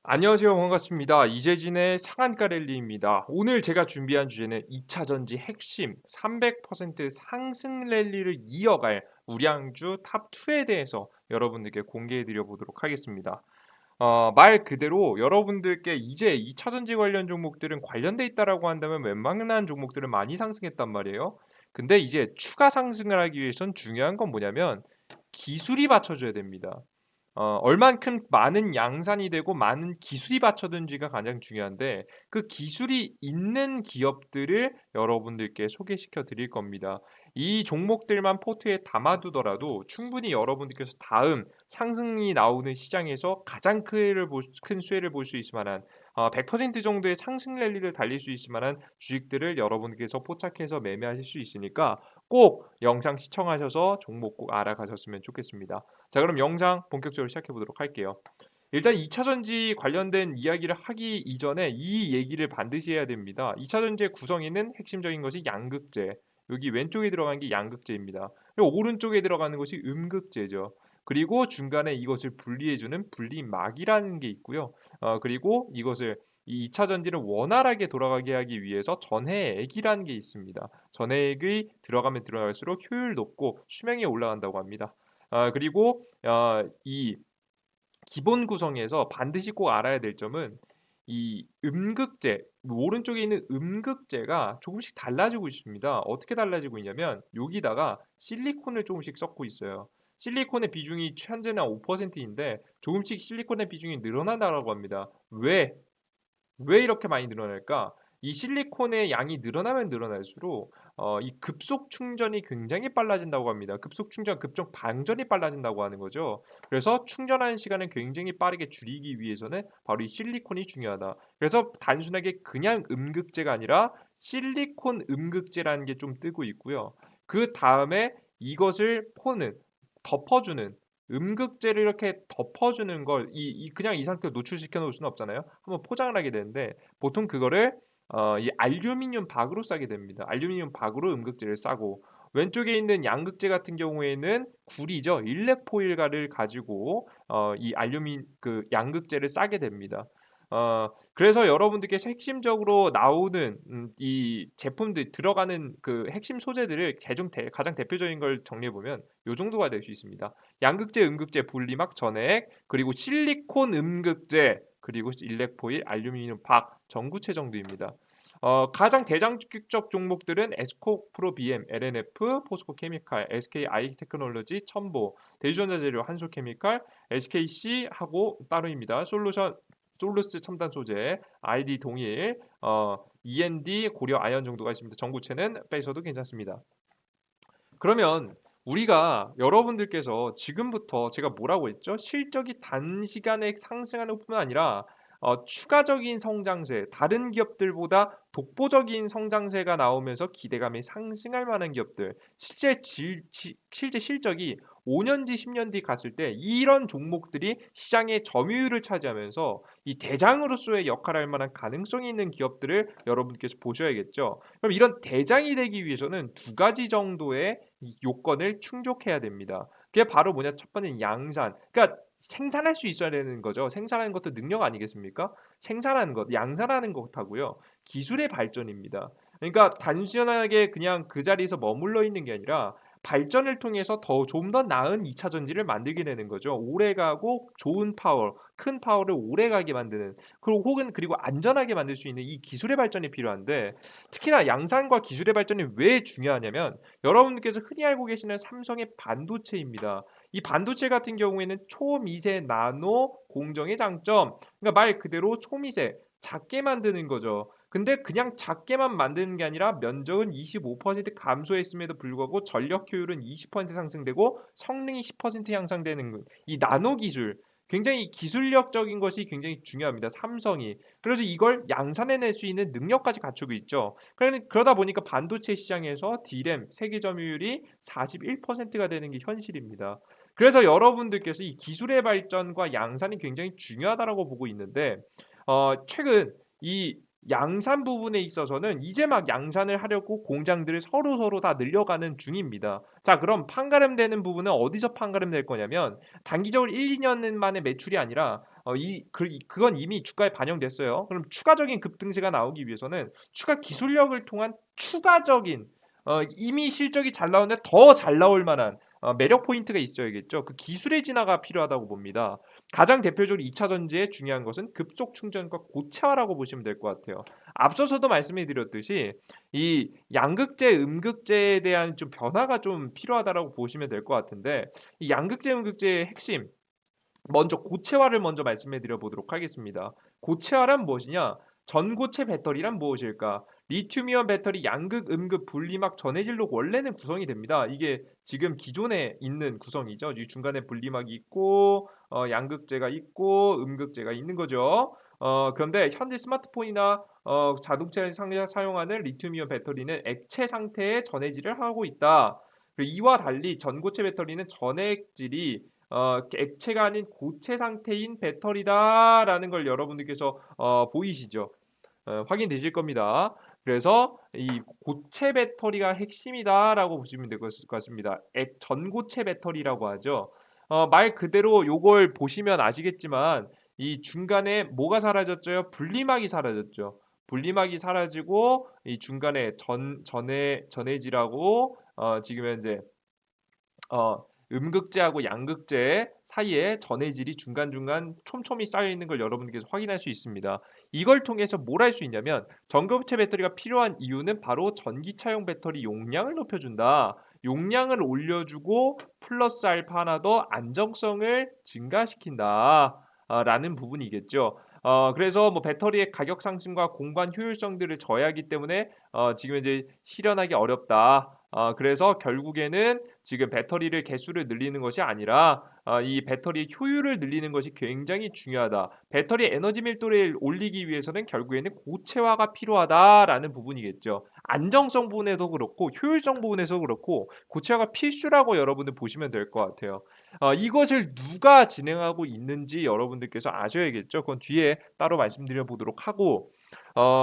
안녕하세요. 반갑습니다. 이재진의 상한가 랠리입니다. 오늘 제가 준비한 주제는 2차 전지 핵심 300% 상승 랠리를 이어갈 우량주 탑2에 대해서 여러분들께 공개해 드려 보도록 하겠습니다. 말 그대로 여러분들께 이제 2차 전지 관련 종목들은 관련돼 있다라고 한다면 웬만한 종목들은 많이 상승했단 말이에요. 근데 이제 추가 상승을 하기 위해선 중요한 건 뭐냐면 기술이 받쳐줘야 됩니다. 얼만큼 많은 양산이 되고 많은 기술이 받쳐든지가 가장 중요한데 그 기술이 있는 기업들을 여러분들께 소개시켜 드릴 겁니다. 이 종목들만 포트에 담아두더라도 충분히 여러분들께서 다음 상승이 나오는 시장에서 가장 큰 수혜를 볼 수 있을 만한 100% 정도의 상승 랠리를 달릴 수 있을 만한 주식들을 여러분께서 포착해서 매매하실 수 있으니까 꼭 영상 시청하셔서 종목 꼭 알아가셨으면 좋겠습니다. 자, 그럼 영상 본격적으로 시작해 보도록 할게요. 일단 2차 전지 관련된 이야기를 하기 이전에 이 얘기를 반드시 해야 됩니다. 2차 전지의 구성에는 핵심적인 것이 양극재. 여기 왼쪽에 들어간 게 양극재입니다. 그리고 오른쪽에 들어가는 것이 음극재죠. 그리고 중간에 이것을 분리해주는 분리막이라는 게 있고요. 그리고 이것을 이 2차 전지를 원활하게 돌아가게 하기 위해서 전해액이라는 게 있습니다. 전해액이 들어가면 들어갈수록 효율 높고 수명이 올라간다고 합니다. 그리고 이 기본 구성에서 반드시 꼭 알아야 될 점은 이 음극재, 오른쪽에 있는 음극재가 조금씩 달라지고 있습니다. 어떻게 달라지고 있냐면 여기다가 실리콘을 조금씩 섞고 있어요. 실리콘의 비중이 현재는 5%인데 조금씩 실리콘의 비중이 늘어난다고 합니다. 왜 이렇게 많이 늘어날까? 이 실리콘의 양이 늘어나면 늘어날수록 이 급속 충전이 굉장히 빨라진다고 합니다. 급속 충전, 급속 방전이 빨라진다고 하는 거죠. 그래서 충전하는 시간을 굉장히 빠르게 줄이기 위해서는 바로 이 실리콘이 중요하다. 그래서 단순하게 그냥 음극재가 아니라 실리콘 음극재라는 게 좀 뜨고 있고요. 그 다음에 이것을 덮어주는 음극재를 이렇게 덮어주는 걸 그냥 이 상태로 노출시켜 놓을 수는 없잖아요. 한번 포장을 하게 되는데 보통 그거를 이 알루미늄 박으로 싸게 됩니다. 알루미늄 박으로 음극재를 싸고 왼쪽에 있는 양극재 같은 경우에는 구리죠. 일렉포일가를 가지고 이 알루미 그 양극재를 싸게 됩니다. 그래서 여러분들께 핵심적으로 나오는 이 제품들 들어가는 그 핵심 소재들을 가장 대표적인 걸 정리해 보면 요 정도가 될 수 있습니다. 양극재, 음극재, 분리막, 전해액, 그리고 실리콘 음극재, 그리고 일렉포일, 알루미늄 박, 전구체 정도입니다. 가장 대장적 종목들은 에스코프로 BM, LNF, 포스코 케미칼, SK 아이 테크놀로지, 첨보, 대주전자재료, 한솔케미칼, SKC 하고 따로입니다. 솔루스 첨단 소재, ID 동일, END 고려 아연 정도가 있습니다. 전구체는 빼셔도 괜찮습니다. 그러면 우리가 여러분들께서 지금부터 제가 뭐라고 했죠? 실적이 단시간에 상승하는 것뿐만 아니라 추가적인 성장세, 다른 기업들보다 독보적인 성장세가 나오면서 기대감이 상승할 만한 기업들, 실제 실적이 5년 뒤, 10년 뒤 갔을 때 이런 종목들이 시장의 점유율을 차지하면서 이 대장으로서의 역할을 할 만한 가능성이 있는 기업들을 여러분께서 보셔야겠죠. 그럼 이런 대장이 되기 위해서는 두 가지 정도의 이 요건을 충족해야 됩니다. 그게 바로 뭐냐? 첫 번째는 양산. 그러니까 생산할 수 있어야 되는 거죠. 생산하는 것도 능력 아니겠습니까? 생산하는 것, 양산하는 것하고요. 기술의 발전입니다. 그러니까 단순하게 그냥 그 자리에서 머물러 있는 게 아니라 발전을 통해서 좀 더 나은 2차 전지를 만들게 되는 거죠. 오래가고 좋은 파워, 큰 파워를 오래가게 만드는 그리고 안전하게 만들 수 있는 이 기술의 발전이 필요한데 특히나 양산과 기술의 발전이 왜 중요하냐면 여러분들께서 흔히 알고 계시는 삼성의 반도체입니다. 이 반도체 같은 경우에는 초미세 나노 공정의 장점. 그러니까 말 그대로 초미세 작게 만드는 거죠. 근데 그냥 작게만 만드는 게 아니라 면적은 25% 감소했음에도 불구하고 전력 효율은 20% 상승되고 성능이 10% 향상되는 이 나노 기술 굉장히 기술력적인 것이 굉장히 중요합니다. 삼성이. 그래서 이걸 양산해낼 수 있는 능력까지 갖추고 있죠. 그러다 보니까 반도체 시장에서 D램 세계 점유율이 41%가 되는 게 현실입니다. 그래서 여러분들께서 이 기술의 발전과 양산이 굉장히 중요하다라고 보고 있는데 최근 이 양산 부분에 있어서는 이제 막 양산을 하려고 공장들을 서로 다 늘려가는 중입니다. 자, 그럼 판가름되는 부분은 어디서 판가름될 거냐면 단기적으로 1-2년 만의 매출이 아니라 그건 이미 주가에 반영됐어요. 그럼 추가적인 급등세가 나오기 위해서는 추가 기술력을 통한 추가적인 이미 실적이 잘 나오는데 더 잘 나올 만한 매력 포인트가 있어야겠죠. 그 기술의 진화가 필요하다고 봅니다. 가장 대표적으로 2차 전지에 중요한 것은 급속 충전과 고체화라고 보시면 될 것 같아요. 앞서서도 말씀해 드렸듯이 이 양극재, 음극재에 대한 좀 변화가 좀 필요하다라고 보시면 될 것 같은데 이 양극재, 음극재의 핵심 먼저 고체화를 먼저 말씀해 드려 보도록 하겠습니다. 고체화란 무엇이냐? 전고체 배터리란 무엇일까? 리튬이온 배터리 양극, 음극, 분리막, 전해질로 원래는 구성이 됩니다. 이게 지금 기존에 있는 구성이죠. 이 중간에 분리막이 있고 양극재가 있고 음극재가 있는 거죠. 그런데 현재 스마트폰이나 자동차에 사용하는 리튬이온 배터리는 액체 상태의 전해질을 하고 있다. 이와 달리 전고체 배터리는 전해질이 액체가 아닌 고체 상태인 배터리다라는 걸 여러분들께서 보이시죠? 확인되실 겁니다. 그래서 이 고체 배터리가 핵심이다라고 보시면 될 것 같습니다. 전고체 배터리라고 하죠. 말 그대로 요걸 보시면 아시겠지만 이 중간에 뭐가 사라졌죠? 분리막이 사라졌죠. 분리막이 사라지고 이 중간에 전해질하고 지금 현재 음극재하고 양극재 사이에 전해질이 중간중간 촘촘히 쌓여 있는 걸 여러분께서 확인할 수 있습니다. 이걸 통해서 뭘 할 수 있냐면 전고체 배터리가 필요한 이유는 바로 전기차용 배터리 용량을 높여준다. 용량을 올려주고 플러스 알파 하나 더 안정성을 증가시킨다. 라는 부분이겠죠. 그래서 뭐 배터리의 가격 상승과 공반 효율성들을 저해하기 때문에 지금 이제 실현하기 어렵다. 그래서 결국에는 지금 배터리를 개수를 늘리는 것이 아니라 이 배터리의 효율을 늘리는 것이 굉장히 중요하다. 배터리 에너지 밀도를 올리기 위해서는 결국에는 고체화가 필요하다라는 부분이겠죠. 안정성 부분에도 그렇고 효율성 부분에서 그렇고 고체화가 필수라고 여러분들 보시면 될 것 같아요. 이것을 누가 진행하고 있는지 여러분들께서 아셔야겠죠. 그건 뒤에 따로 말씀드려 보도록 하고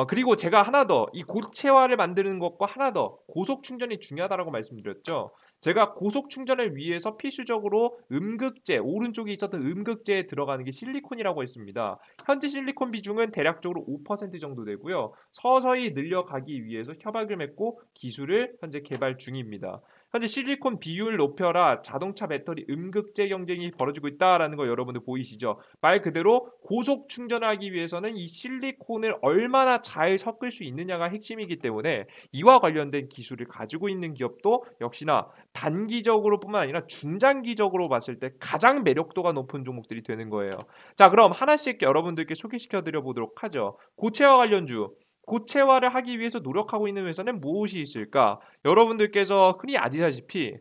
그리고 제가 하나 더 이 고체화를 만드는 것과 하나 더 고속 충전이 중요하다라고 말씀드렸죠. 제가 고속 충전을 위해서 필수적으로 음극재, 오른쪽에 있었던 음극재에 들어가는 게 실리콘이라고 했습니다. 현재 실리콘 비중은 대략적으로 5% 정도 되고요. 서서히 늘려가기 위해서 협약을 맺고 기술을 현재 개발 중입니다. 현재 실리콘 비율 높여라 자동차 배터리 음극재 경쟁이 벌어지고 있다라는 거 여러분들 보이시죠? 말 그대로 고속 충전을 하기 위해서는 이 실리콘을 얼마나 잘 섞을 수 있느냐가 핵심이기 때문에 이와 관련된 기술을 가지고 있는 기업도 역시나 단기적으로뿐만 아니라 중장기적으로 봤을 때 가장 매력도가 높은 종목들이 되는 거예요. 자, 그럼 하나씩 여러분들께 소개시켜 드려 보도록 하죠. 고체화 관련주 고체화를 하기 위해서 노력하고 있는 회사는 무엇이 있을까? 여러분들께서 흔히 아시다시피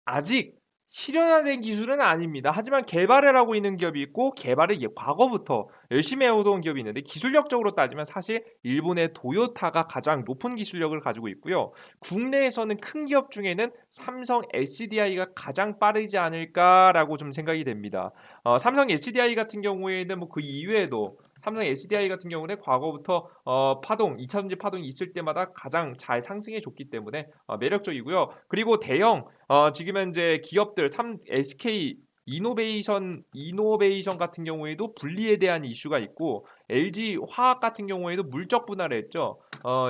아직 실현화된 기술은 아닙니다. 하지만 개발을 하고 있는 기업이 있고 개발을 과거부터 열심히 해오던 기업이 있는데 기술력적으로 따지면 사실 일본의 도요타가 가장 높은 기술력을 가지고 있고요. 국내에서는 큰 기업 중에는 삼성 SDI가 가장 빠르지 않을까라고 좀 생각이 됩니다. 삼성 SDI 같은 경우에는 뭐 그 이외에도 삼성 SDI 같은 경우는 과거부터 파동, 2차전지 파동이 있을 때마다 가장 잘 상승해 줬기 때문에 매력적이고요. 그리고 대형 지금 현재 기업들 SK 이노베이션 같은 경우에도 분리에 대한 이슈가 있고 LG 화학 같은 경우에도 물적 분할을 했죠.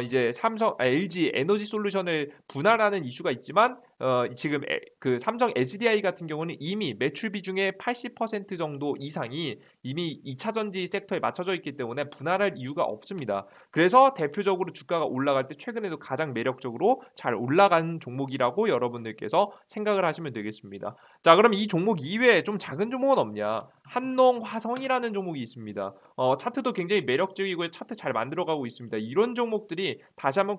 이제 LG 에너지 솔루션을 분할하는 이슈가 있지만 지금 그 삼성 SDI 같은 경우는 이미 매출 비중의 80% 정도 이상이 이미 2차 전지 섹터에 맞춰져 있기 때문에 분할할 이유가 없습니다. 그래서 대표적으로 주가가 올라갈 때 최근에도 가장 매력적으로 잘 올라간 종목이라고 여러분들께서 생각을 하시면 되겠습니다. 자, 그럼 이 종목 이외에 좀 작은 종목은 없냐? 한농화성이라는 종목이 있습니다. 차트도 굉장히 매력적이고 차트 잘 만들어가고 있습니다. 이런 종목들이 다시 한번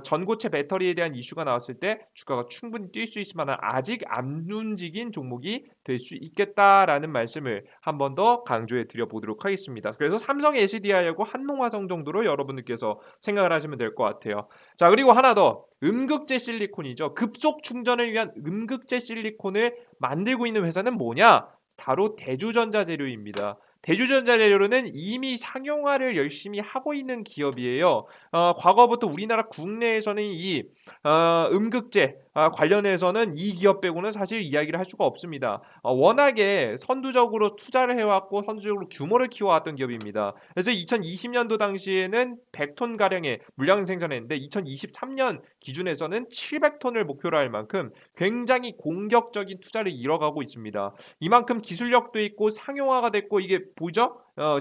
전고체 배터리에 대한 이슈가 나왔을 때 주가가 충분히 뛸 수 있을 만한 아직 안 움직인 종목이 될 수 있겠다라는 말씀을 한 번 더 강조해 드려 보도록 하겠습니다. 그래서 삼성 SDI하고 한농화성 정도로 여러분들께서 생각을 하시면 될 것 같아요. 자, 그리고 하나 더 음극재 실리콘이죠. 급속 충전을 위한 음극재 실리콘을 만들고 있는 회사는 뭐냐? 바로 대주전자재료입니다. 대주전자재료는 이미 상용화를 열심히 하고 있는 기업이에요. 과거부터 우리나라 국내에서는 이 음극재 관련해서는 이 기업 빼고는 사실 이야기를 할 수가 없습니다. 워낙에 선두적으로 투자를 해왔고 선두적으로 규모를 키워왔던 기업입니다. 그래서 2020년도 당시에는 100톤 가량의 물량 생산했는데 2023년 기준에서는 700톤을 목표로 할 만큼 굉장히 공격적인 투자를 이뤄가고 있습니다. 이만큼 기술력도 있고 상용화가 됐고 이게 보이죠?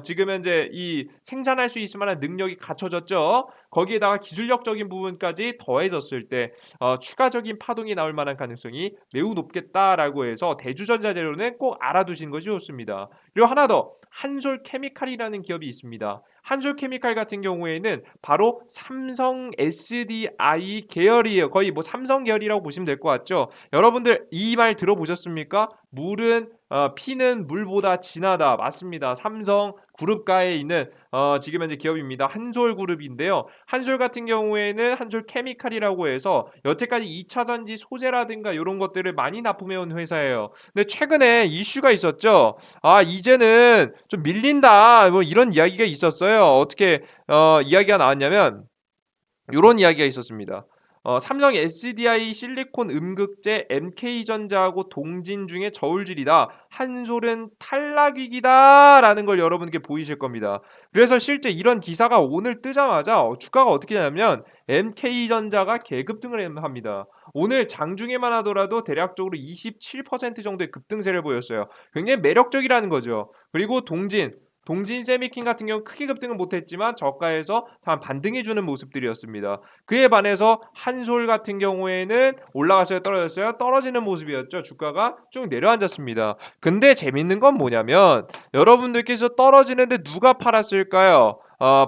지금 현재 이 생산할 수 있을 만한 능력이 갖춰졌죠. 거기에다가 기술력적인 부분까지 더해졌을 때 추가적인 파동이 나올 만한 가능성이 매우 높겠다라고 해서 대주전자재료는 꼭 알아두시는 것이 좋습니다. 그리고 하나 더 한솔케미칼이라는 기업이 있습니다. 한솔케미칼 같은 경우에는 바로 삼성 SDI 계열이에요. 거의 뭐 삼성 계열이라고 보시면 될 것 같죠. 여러분들 이 말 들어보셨습니까? 물은 피는 물보다 진하다. 맞습니다. 삼성 그룹가에 있는 지금 현재 기업입니다. 한솔그룹인데요. 한솔 같은 경우에는 한솔케미칼이라고 해서 여태까지 2차 전지 소재라든가 이런 것들을 많이 납품해온 회사예요. 근데 최근에 이슈가 있었죠. 이제는 좀 밀린다. 뭐 이런 이야기가 있었어요. 어떻게 이야기가 나왔냐면 이런 이야기가 있었습니다. 삼성 SDI 실리콘 음극재 MK전자하고 동진 중에 저울질이다. 한솔은 탈락위기다라는 걸 여러분께 보이실 겁니다. 그래서 실제 이런 기사가 오늘 뜨자마자 주가가 어떻게 되냐면 MK전자가 계급등을 합니다. 오늘 장중에만 하더라도 대략적으로 27% 정도의 급등세를 보였어요. 굉장히 매력적이라는 거죠. 그리고 동진 세미킨 같은 경우 크게 급등은 못했지만 저가에서 다 반등해주는 모습들이었습니다. 그에 반해서 한솔 같은 경우에는 올라갔어요, 떨어졌어요, 떨어지는 모습이었죠. 주가가 쭉 내려앉았습니다. 근데 재밌는 건 뭐냐면 여러분들께서 떨어지는데 누가 팔았을까요?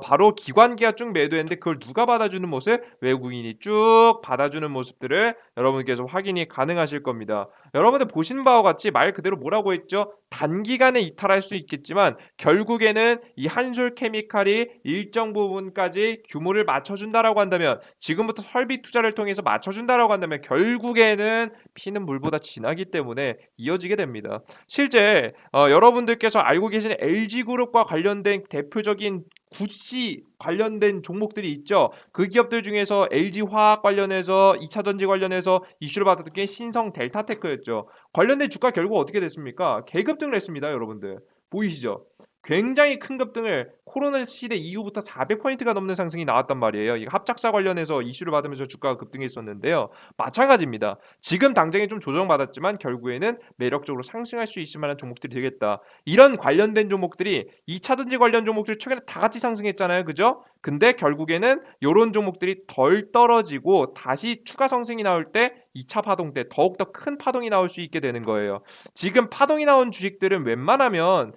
바로 기관기가 쭉 매도했는데 그걸 누가 받아주는 모습? 외국인이 쭉 받아주는 모습들을 여러분께서 확인이 가능하실 겁니다. 여러분들 보시는 바와 같이 말 그대로 뭐라고 했죠? 단기간에 이탈할 수 있겠지만 결국에는 이 한솔케미칼이 일정 부분까지 규모를 맞춰준다라고 한다면 지금부터 설비 투자를 통해서 맞춰준다라고 한다면 결국에는 피는 물보다 진하기 때문에 이어지게 됩니다. 실제 여러분들께서 알고 계시는 LG그룹과 관련된 대표적인 구씨 관련된 종목들이 있죠. 그 기업들 중에서 LG화학 관련해서 2차전지 관련해서 이슈를 받았던 게 신성 델타테크였죠. 관련된 주가 결국 어떻게 됐습니까? 계급등을 했습니다, 여러분들. 보이시죠? 굉장히 큰 급등을 코로나 시대 이후부터 400포인트가 넘는 상승이 나왔단 말이에요. 이 합작사 관련해서 이슈를 받으면서 주가가 급등했었는데요. 마찬가지입니다. 지금 당장에 좀 조정받았지만 결국에는 매력적으로 상승할 수 있을 만한 종목들이 되겠다. 이런 관련된 종목들이 2차전지 관련 종목들 최근에 다 같이 상승했잖아요. 그죠? 근데 결국에는 이런 종목들이 덜 떨어지고 다시 추가 상승이 나올 때 2차 파동 때 더욱더 큰 파동이 나올 수 있게 되는 거예요. 지금 파동이 나온 주식들은 웬만하면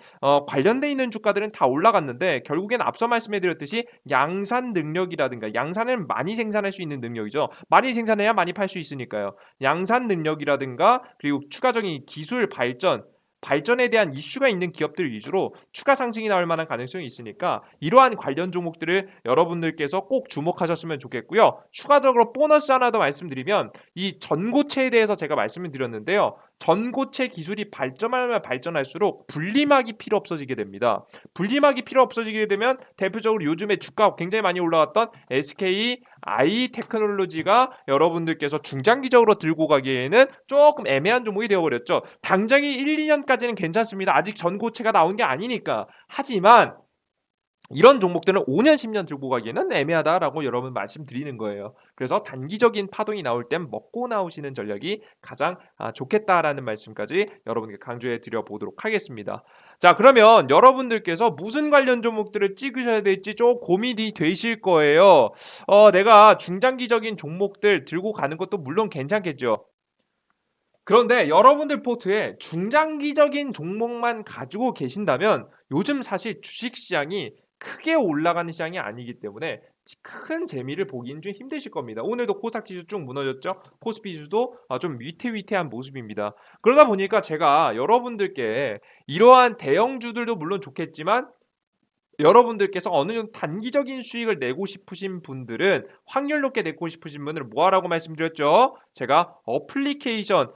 관련돼 있는 주가들은 다 올라갔는데 결국엔 앞서 말씀해드렸듯이 양산 능력이라든가 양산을 많이 생산할 수 있는 능력이죠. 많이 생산해야 많이 팔 수 있으니까요. 양산 능력이라든가 그리고 추가적인 기술 발전에 대한 이슈가 있는 기업들 위주로 추가 상승이 나올 만한 가능성이 있으니까 이러한 관련 종목들을 여러분들께서 꼭 주목하셨으면 좋겠고요. 추가적으로 보너스 하나 더 말씀드리면 이 전고체에 대해서 제가 말씀을 드렸는데요. 전고체 기술이 발전하면 발전할수록 분리막이 필요 없어지게 됩니다. 분리막이 필요 없어지게 되면 대표적으로 요즘에 주가 굉장히 많이 올라왔던 SK i 테크놀로지가 여러분들께서 중장기적으로 들고 가기에는 조금 애매한 종목이 되어버렸죠. 당장이 1, 2년까지는 괜찮습니다. 아직 전고체가 나온 게 아니니까. 하지만 이런 종목들은 5년, 10년 들고 가기에는 애매하다라고 여러분 말씀드리는 거예요. 그래서 단기적인 파동이 나올 땐 먹고 나오시는 전략이 가장 좋겠다라는 말씀까지 여러분께 강조해 드려 보도록 하겠습니다. 자, 그러면 여러분들께서 무슨 관련 종목들을 찍으셔야 될지 좀 고민이 되실 거예요. 내가 중장기적인 종목들 들고 가는 것도 물론 괜찮겠죠. 그런데 여러분들 포트에 중장기적인 종목만 가지고 계신다면 요즘 사실 주식시장이 크게 올라가는 시장이 아니기 때문에 큰 재미를 보기는 좀 힘드실 겁니다. 오늘도 코스닥 지수 쭉 무너졌죠. 코스피 지수도 좀 위태위태한 모습입니다. 그러다 보니까 제가 여러분들께 이러한 대형주들도 물론 좋겠지만 여러분들께서 어느 정도 단기적인 수익을 내고 싶으신 분들은 확률 높게 내고 싶으신 분들은 뭐하라고 말씀드렸죠? 제가 어플리케이션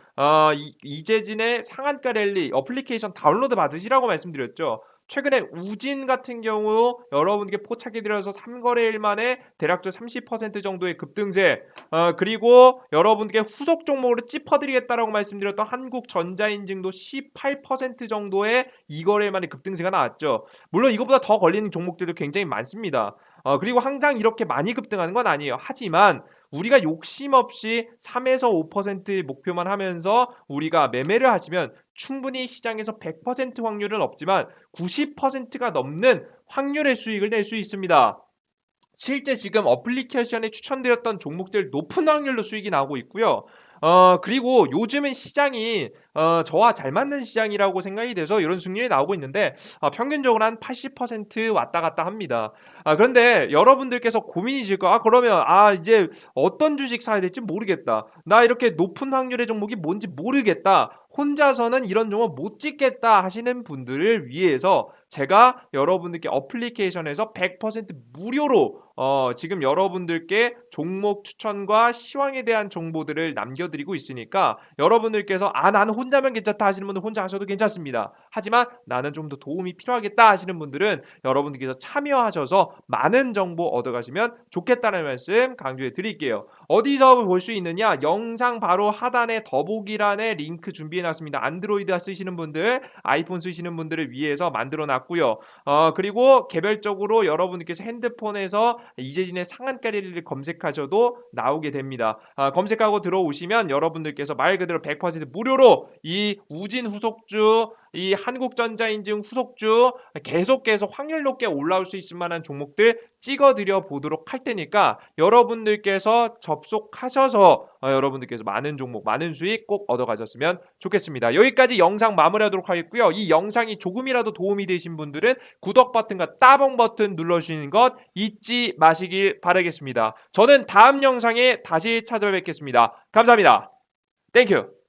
이재진의 상한가 랠리 어플리케이션 다운로드 받으시라고 말씀드렸죠. 최근에 우진 같은 경우 여러분께 포착해 드려서 3거래일 만에 대략적으로 30% 정도의 급등세, 그리고 여러분께 후속 종목으로 짚어드리겠다라고 말씀드렸던 한국전자인증도 18% 정도의 2거래일 만에 급등세가 나왔죠. 물론 이것보다 더 걸리는 종목들도 굉장히 많습니다. 그리고 항상 이렇게 많이 급등하는 건 아니에요. 하지만 우리가 욕심 없이 3에서 5% 목표만 하면서 우리가 매매를 하시면 충분히 시장에서 100% 확률은 없지만 90%가 넘는 확률의 수익을 낼 수 있습니다. 실제 지금 어플리케이션에 추천드렸던 종목들 높은 확률로 수익이 나오고 있고요. 그리고 요즘은 시장이 저와 잘 맞는 시장이라고 생각이 돼서 이런 수익률이 나오고 있는데 평균적으로 한 80% 왔다 갔다 합니다. 그런데 여러분들께서 고민이실 거 그러면 이제 어떤 주식 사야 될지 모르겠다. 나 이렇게 높은 확률의 종목이 뭔지 모르겠다. 혼자서는 이런 종목 못 찍겠다 하시는 분들을 위해서 제가 여러분들께 어플리케이션에서 100% 무료로 지금 여러분들께 종목 추천과 시황에 대한 정보들을 남겨드리고 있으니까 여러분들께서 나는 혼자면 괜찮다 하시는 분들 혼자 하셔도 괜찮습니다. 하지만 나는 좀 더 도움이 필요하겠다 하시는 분들은 여러분들께서 참여하셔서 많은 정보 얻어가시면 좋겠다는 말씀 강조해 드릴게요. 어디서 볼 수 있느냐? 영상 바로 하단에 더보기란에 링크 준비해놨습니다. 안드로이드 쓰시는 분들, 아이폰 쓰시는 분들을 위해서 만들어놨고요. 그리고 개별적으로 여러분께서 핸드폰에서 이재진의 상한가 랠리를 검색하셔도 나오게 됩니다. 검색하고 들어오시면 여러분들께서 말 그대로 100% 무료로 이 우진 후속주, 이 한국전자인증 후속주 계속해서 확률 높게 올라올 수 있을 만한 종목들 찍어드려 보도록 할 테니까 여러분들께서 접속하셔서 여러분들께서 많은 종목, 많은 수익 꼭 얻어가셨으면 좋겠습니다. 여기까지 영상 마무리하도록 하겠고요. 이 영상이 조금이라도 도움이 되신 분들은 구독 버튼과 따봉 버튼 눌러주시는 것 잊지 마시길 바라겠습니다. 저는 다음 영상에 다시 찾아뵙겠습니다. 감사합니다. 땡큐.